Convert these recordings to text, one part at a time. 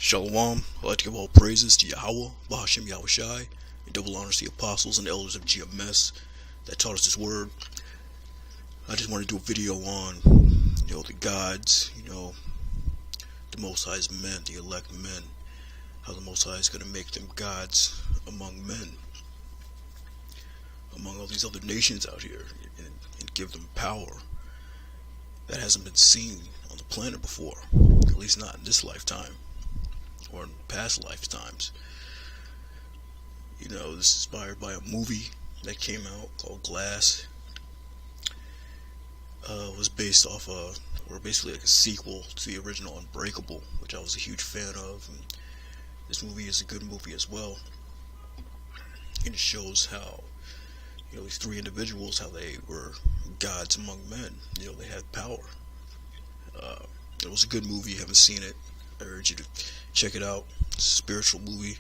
Shalom. I'd like to give all praises to Yahweh, Bahashim Yahushai, and double honors to the apostles and elders of GMS that taught us this word. I just want to do a video on, the gods, the Most High's men, the elect men, how the Most High is going to make them gods among men, among all these other nations out here, and give them power that hasn't been seen on the planet before, at least not in this lifetime. Or in past lifetimes. This is inspired by a movie that came out called Glass. It was based off or basically like a sequel to the original Unbreakable, which I was a huge fan of. And this movie is a good movie as well. And it shows how, these three individuals, how they were gods among men. They had power. It was a good movie. If you haven't seen it, I urge you to check it out. It's a spiritual movie.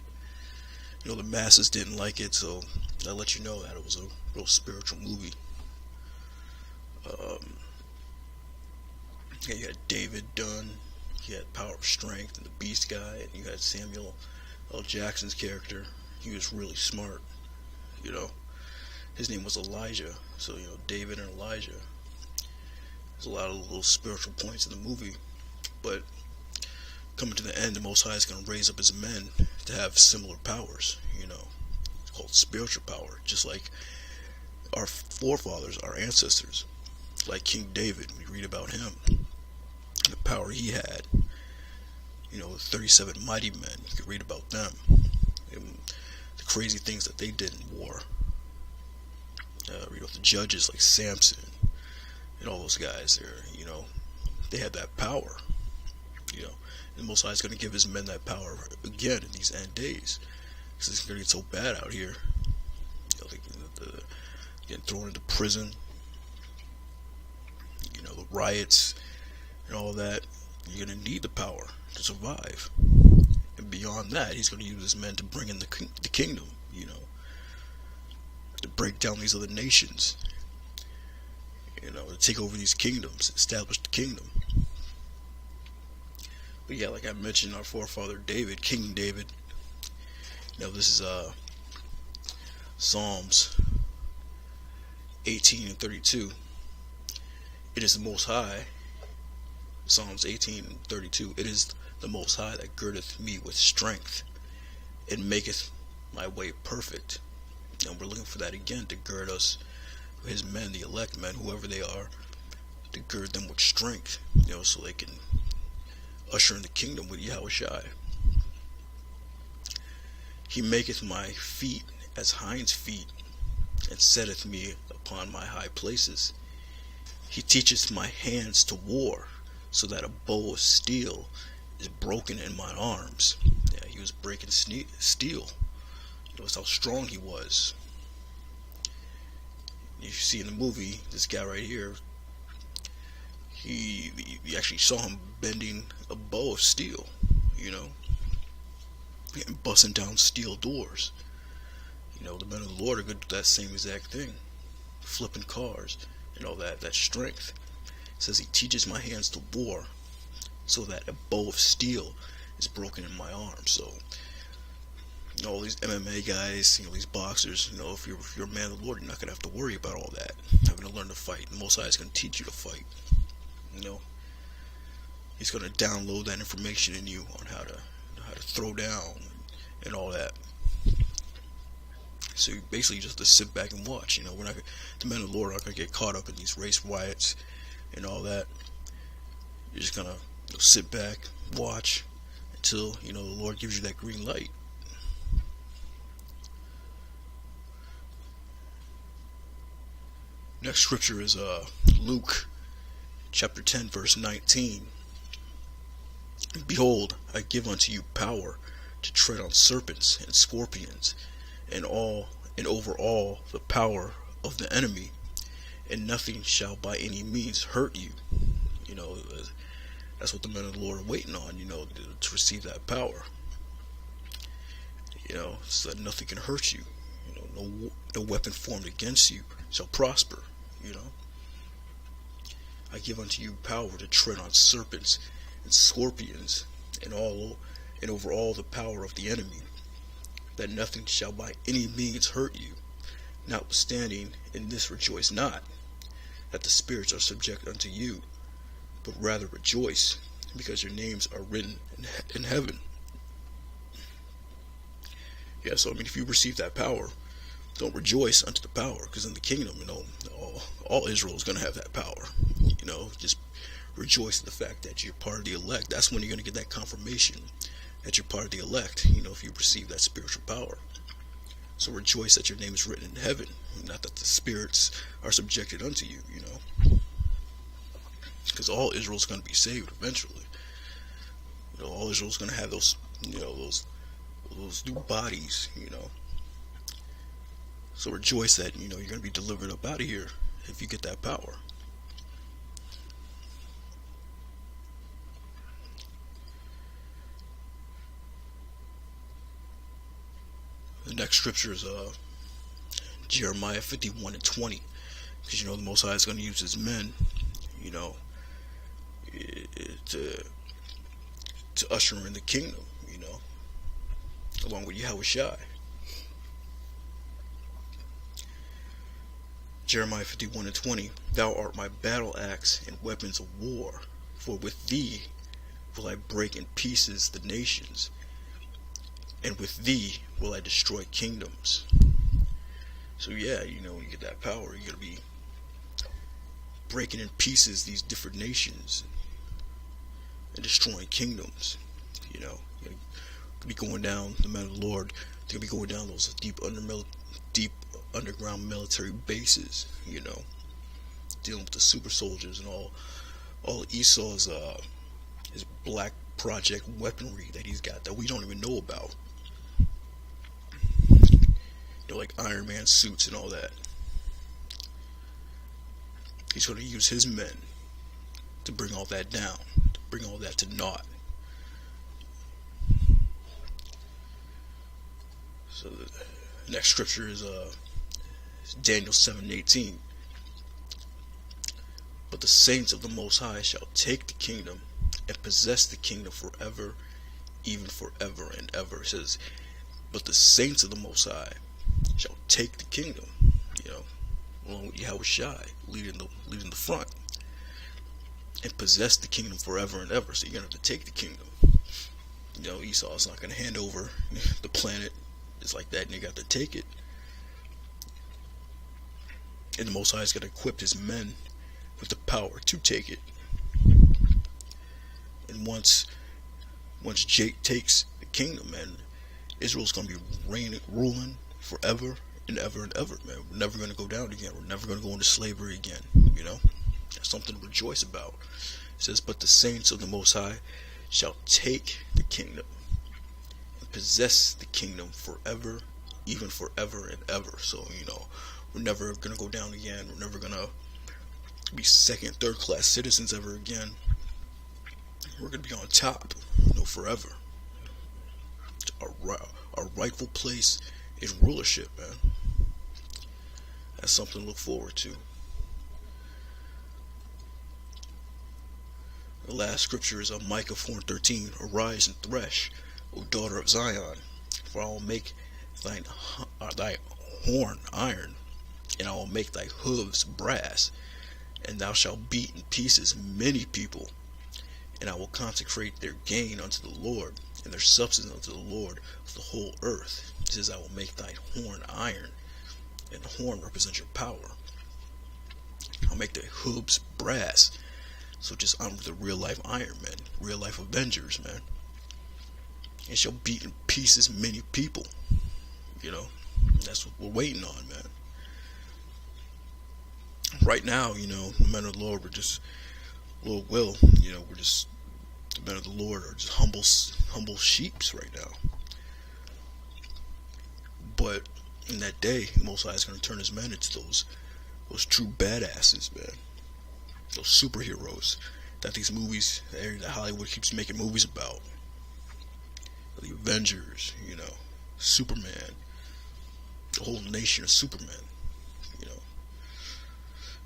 The masses didn't like it, so I let you know that it was a real spiritual movie. You had David Dunn, he had Power of Strength, and the Beast Guy, and you had Samuel L. Jackson's character. He was really smart. His name was Elijah, so David and Elijah. There's a lot of little spiritual points in the movie, but coming to the end, the Most High is going to raise up his men to have similar powers. It's called spiritual power, just like our forefathers, our ancestors, like King David. We read about him, the power he had. 37 mighty men. You could read about them, and the crazy things that they did in war. Read about the judges like Samson and all those guys there. They had that power. The Most High is going to give his men that power again in these end days, because it's going to get so bad out here. Getting thrown into prison, the riots and all that. You're going to need the power to survive. And beyond that, he's going to use his men to bring in the kingdom, to break down these other nations, to take over these kingdoms, establish the kingdom. But yeah, like I mentioned, our forefather David, King David. This is Psalms 18 and 32. It is the Most High. Psalms 18 and 32. It is the Most High that girdeth me with strength, and maketh my way perfect. And we're looking for that again, to gird us, his men, the elect men, whoever they are, to gird them with strength, so they can usher in the kingdom with Yahushai. He maketh my feet as hinds' feet, and setteth me upon my high places. He teacheth my hands to war, so that a bow of steel is broken in mine arms. Yeah, he was breaking steel. That's how strong he was. You see in the movie, this guy right here, you actually saw him bending a bow of steel, and busting down steel doors. The men of the Lord are good at that same exact thing, flipping cars and all that strength. It says he teaches my hands to war, so that a bow of steel is broken in my arm. So, all these MMA guys, these boxers, if you're a man of the Lord, you're not going to have to worry about all that, having to learn to fight. The Most High is going to teach you to fight. He's going to download that information in you on how to throw down and all that. So you basically just have to sit back and watch. The men of the Lord aren't going to get caught up in these race riots and all that. You're just going to sit back, watch until the Lord gives you that green light. Next scripture is Luke chapter 10 verse 19. Behold, I give unto you power to tread on serpents and scorpions, and over all the power of the enemy, and nothing shall by any means hurt you. That's what the men of the Lord are waiting on, to receive that power. So that nothing can hurt you. No weapon formed against you shall prosper. I give unto you power to tread on serpents and scorpions, and and over all the power of the enemy, that nothing shall by any means hurt you. Notwithstanding, in this rejoice not, that the spirits are subject unto you, but rather rejoice, because your names are written in heaven. Yeah, so I mean, if you receive that power, don't rejoice unto the power, because in the kingdom, all Israel is going to have that power. Just rejoice in the fact that you're part of the elect. That's when you're going to get that confirmation that you're part of the elect, if you receive that spiritual power. So rejoice that your name is written in heaven, not that the spirits are subjected unto you, because all Israel is going to be saved eventually. All Israel is going to have those new bodies, So rejoice that, you're going to be delivered up out of here if you get that power. The next scripture is Jeremiah 51:20, because the Most High is going to use his men, to usher in the kingdom, along with Yahushua. Jeremiah 51:20, thou art my battle axe and weapons of war, for with thee will I break in pieces the nations, and with thee will I destroy kingdoms. So yeah, when you get that power, you're going to be breaking in pieces these different nations and destroying kingdoms. You're going to be going down, the men of the Lord, they're going to be going down those deep underground military bases, dealing with the super soldiers and all Esau's his black project weaponry that he's got that we don't even know about. Like Iron Man suits and all that. He's going to use his men to bring all that down, to bring all that to naught. So the next scripture is Daniel 7:18. But the saints of the Most High shall take the kingdom and possess the kingdom forever, even forever and ever. It says, but the saints of the Most High shall take the kingdom, along with Yahushua leading the front, and possess the kingdom forever and ever. So you're gonna have to take the kingdom. Esau's not gonna hand over the planet. It's like that, and you got to take it. And the Most High is gonna equip his men with the power to take it. And once Jake takes the kingdom, man, Israel's gonna be ruling forever and ever and ever, man. We're never going to go down again. We're never going to go into slavery again, That's something to rejoice about. It says, but the saints of the Most High shall take the kingdom and possess the kingdom forever, even forever and ever. So, we're never going to go down again. We're never going to be second, third class citizens ever again. We're going to be on top, forever. Our rightful place is rulership, man. That's something to look forward to. The last scripture is Micah 4:13. Arise and thresh, O daughter of Zion, for I will make thy horn iron, and I will make thy hooves brass, and thou shalt beat in pieces many people, and I will consecrate their gain unto the Lord, and their substance unto the Lord of the whole earth. It says, I will make thy horn iron, and the horn represents your power. I'll make the hooves brass. So just I'm the real life Iron Man, real life Avengers, man. And shall beat in pieces many people. That's what we're waiting on, man. Right now, the men of the Lord, we're just we're just, the men of the Lord are just humble sheeps right now. But in that day, the Most High is going to turn his men into those true badasses, man. Those superheroes that these movies, that Hollywood keeps making movies about. The Avengers, Superman, the whole nation of Supermen,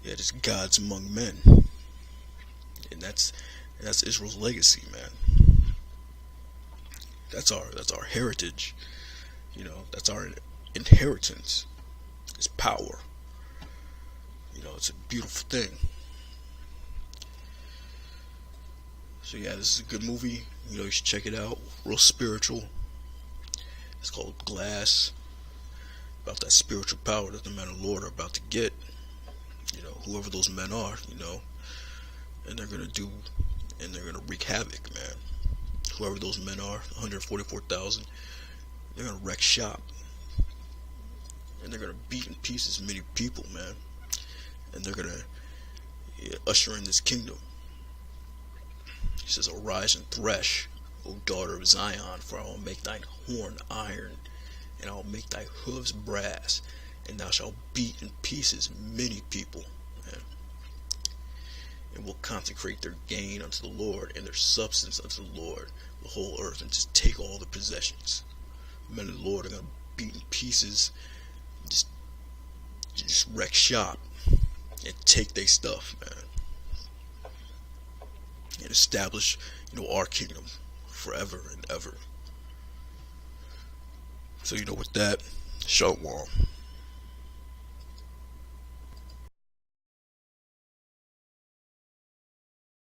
Yeah, just gods among men. And that's Israel's legacy, man. That's our heritage. That's our inheritance. It's power. It's a beautiful thing. So yeah, this is a good movie. You should check it out. Real spiritual. It's called Glass. About that spiritual power that the men of the Lord are about to get. Whoever those men are, and they're gonna wreak havoc, man. Whoever those men are, 144,000, they're gonna wreck shop, and they're gonna beat in pieces many people, man, and they're gonna usher in this kingdom. He says, "Arise and thresh, O daughter of Zion, for I will make thine horn iron, and I will make thy hooves brass, and thou shalt beat in pieces many people, and will consecrate their gain unto the Lord, and their substance unto the Lord, the whole earth, and just take all the possessions." Men of the Lord are going to beat in pieces, just wreck shop, and take their stuff, man, and establish, our kingdom forever and ever. So, with that, shalom.